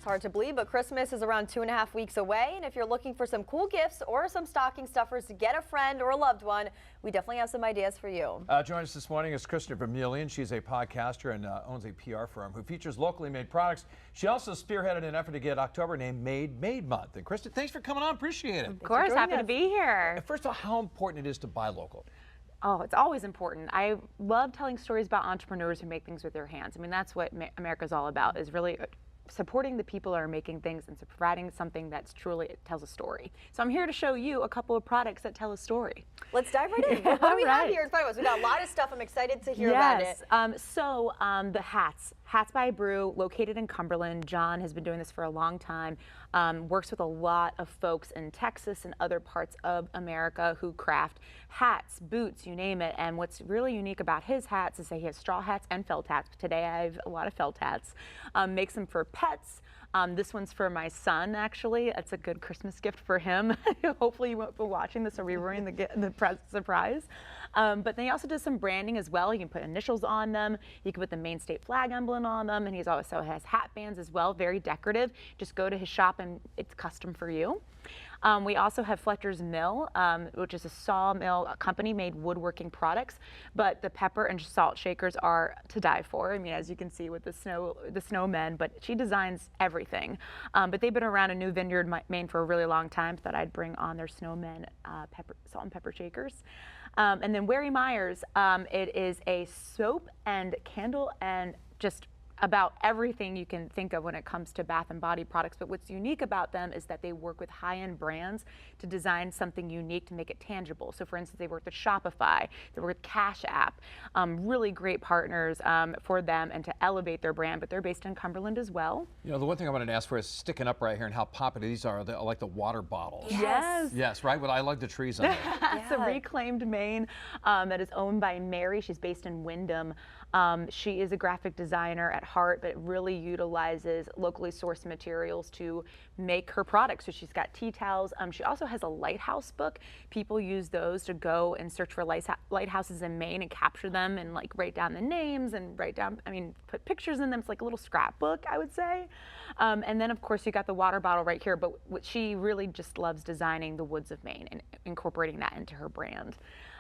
hard to believe, but Christmas is around 2.5 weeks away. And if you're looking for some cool gifts or some stocking stuffers to get a friend or a loved one, we definitely have some ideas for you. Joining us this morning is Kristan Vermeulen. She's a podcaster and owns a PR firm who features locally made products. She also spearheaded an effort to get October named Made Month. And Kristan, thanks for coming on. Appreciate it. Of course, happy to be here. First of all, how important it is to buy local. Oh, it's always important. I love telling stories about entrepreneurs who make things with their hands. I mean, that's what America's all about, is really supporting the people that are making things and providing something that's truly tells a story. So I'm here to show you a couple of products that tell a story. Let's dive right in. What do we have here in front of us? We got a lot of stuff. I'm excited to hear about it. The Hats by Brew, located in Cumberland. John has been doing this for a long time. Works with a lot of folks in Texas and other parts of America who craft hats, boots, you name it. And what's really unique about his hats is that he has straw hats and felt hats. Today I have a lot of felt hats. Makes them for pets. This one's for my son, actually. It's a good Christmas gift for him. Hopefully you won't be watching this or be ruining the surprise. But then he also does some branding as well. You can put initials on them. You can put the Maine State flag emblem on them. And he also has hat bands as well, very decorative. Just go to his shop and it's custom for you. We also have Fletcher's Mill, which is a sawmill company made woodworking products, but the pepper and salt shakers are to die for. I mean, as you can see with the snowmen, but she designs everything. But they've been around in New Vineyard, Maine for a really long time, so thought I'd bring on their snowmen salt and pepper shakers. And then Wary Myers, it is a soap and candle and just about everything you can think of when it comes to bath and body products. But what's unique about them is that they work with high-end brands to design something unique to make it tangible. So for instance, they work with Shopify, they work with Cash App, really great partners for them and to elevate their brand, but they're based in Cumberland as well. You know, the one thing I wanted to ask for is sticking up right here and how popular these are. They're like the water bottles. Yes. Yes, right? Well, I like the trees on it. It's a reclaimed Maine that is owned by Mary. She's based in Wyndham. She is a graphic designer at heart, but really utilizes locally sourced materials to make her products. So she's got tea towels. She also has a lighthouse book. People use those to go and search for lighthouses in Maine and capture them and like write down the names and put pictures in them. It's like a little scrapbook, I would say. And then of course you got the water bottle right here, but she really just loves designing the woods of Maine and incorporating that into her brand.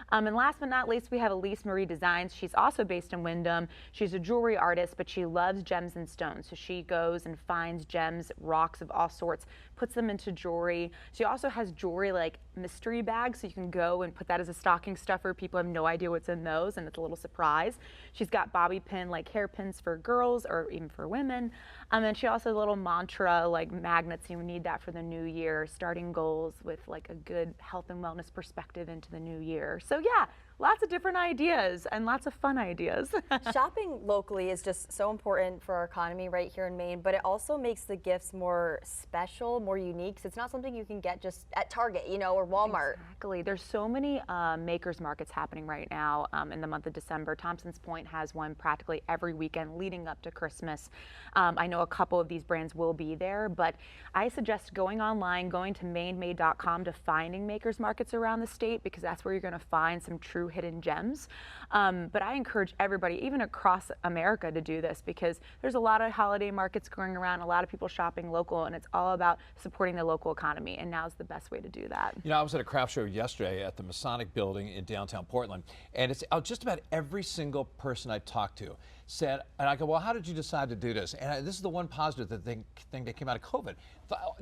And last but not least, we have Elise Marie Designs. She's also based in Wyndham. She's a jewelry artist, but she loves gems and stones. So she goes and finds gems, rocks of all sorts, puts them into jewelry. She also has jewelry like mystery bags, so you can go and put that as a stocking stuffer. People have no idea what's in those, and it's a little surprise. She's got bobby pin, like hairpins for girls or even for women. And she also has a little mantra, like magnets. You need that for the new year, starting goals with like a good health and wellness perspective into the new year. So yeah, lots of different ideas and lots of fun ideas. Shopping locally is just so important for our economy right here in Maine, but it also makes the gifts more special, more unique. So it's not something you can get just at Target, you know, or Walmart. Exactly. There's so many makers markets happening right now in the month of December. Thompson's Point has one practically every weekend leading up to Christmas. I know a couple of these brands will be there, but I suggest going online, going to mainemade.com to finding makers markets around the state, because that's where you're going to find some true hidden gems. But I encourage everybody, even across America, to do this, because there's a lot of holiday markets going around, a lot of people shopping local, and it's all about supporting the local economy, and now's the best way to do that. You know, I was at a craft show yesterday at the Masonic Building in downtown Portland, and it's just about every single person I talked to said, and I go, well, how did you decide to do this? And this is the one positive thing that came out of COVID.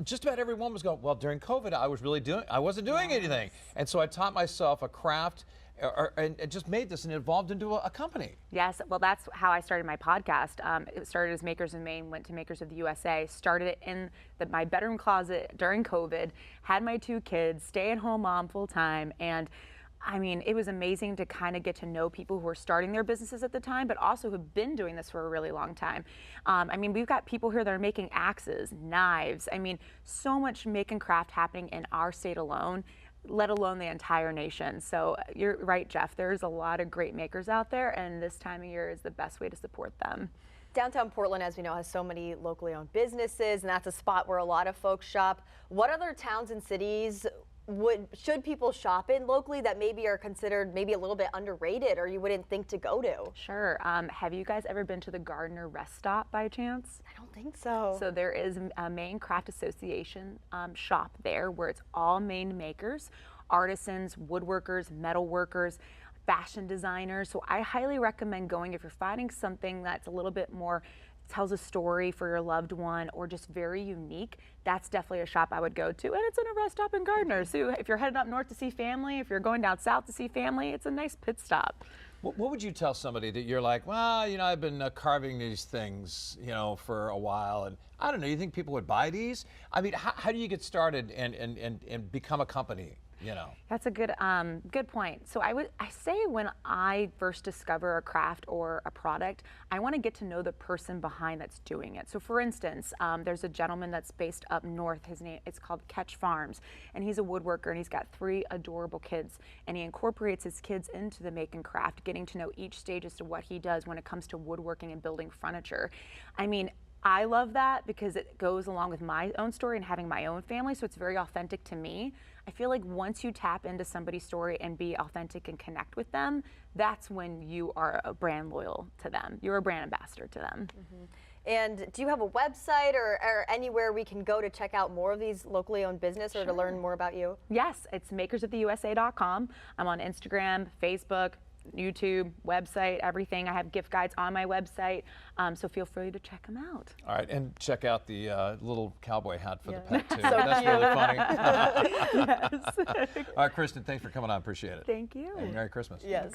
Just about everyone was going, well, during COVID, I wasn't doing anything. And so I taught myself a craft and just made this and it evolved into a company. Yes, well, that's how I started my podcast. It started as Makers of Maine, went to Makers of the USA, started it in my bedroom closet during COVID, had my 2 kids, stay-at-home mom full-time, and I mean, it was amazing to kind of get to know people who were starting their businesses at the time, but also who've been doing this for a really long time. I mean, we've got people here that are making axes, knives. I mean, so much make and craft happening in our state alone, let alone the entire nation. So you're right, Jeff, there's a lot of great makers out there, and this time of year is the best way to support them. Downtown Portland, as we know, has so many locally owned businesses, and that's a spot where a lot of folks shop. What other towns and cities should people shop in locally that maybe are considered maybe a little bit underrated or you wouldn't think to go to? Sure. Have you guys ever been to the Gardner Rest Stop by chance? I don't think so. So there is a Maine Craft Association shop there where it's all Maine makers, artisans, woodworkers, metal workers, fashion designers. So I highly recommend going if you're finding something that's a little bit more tells a story for your loved one or just very unique. That's definitely a shop I would go to, and it's in a rest stop in Gardner. So if you're headed up north to see family, if you're going down south to see family, it's a nice pit stop. What would you tell somebody that you're like, well, you know, I've been carving these things, you know, for a while, and I don't know, you think people would buy these? I mean, how do you get started and become a company? You know. That's a good point. So I say when I first discover a craft or a product, I want to get to know the person behind that's doing it. So for instance, there's a gentleman that's based up north. His name, it's called Catch Farms, and he's a woodworker, and he's got 3 adorable kids, and he incorporates his kids into the make and craft, getting to know each stage as to what he does when it comes to woodworking and building furniture. I mean, I love that because it goes along with my own story and having my own family, so it's very authentic to me. I feel like once you tap into somebody's story and be authentic and connect with them, that's when you are a brand loyal to them. You're a brand ambassador to them. Mm-hmm. And do you have a website or anywhere we can go to check out more of these locally owned business or to learn more about you? Yes, it's makersoftheusa.com. I'm on Instagram, Facebook, YouTube, website, everything. I have gift guides on my website, so feel free to check them out. All right, and check out the little cowboy hat for the pet too. So That's cute. really funny. Yes. All right, Kristan, thanks for coming on. Appreciate it. Thank you. And Merry Christmas. Yes.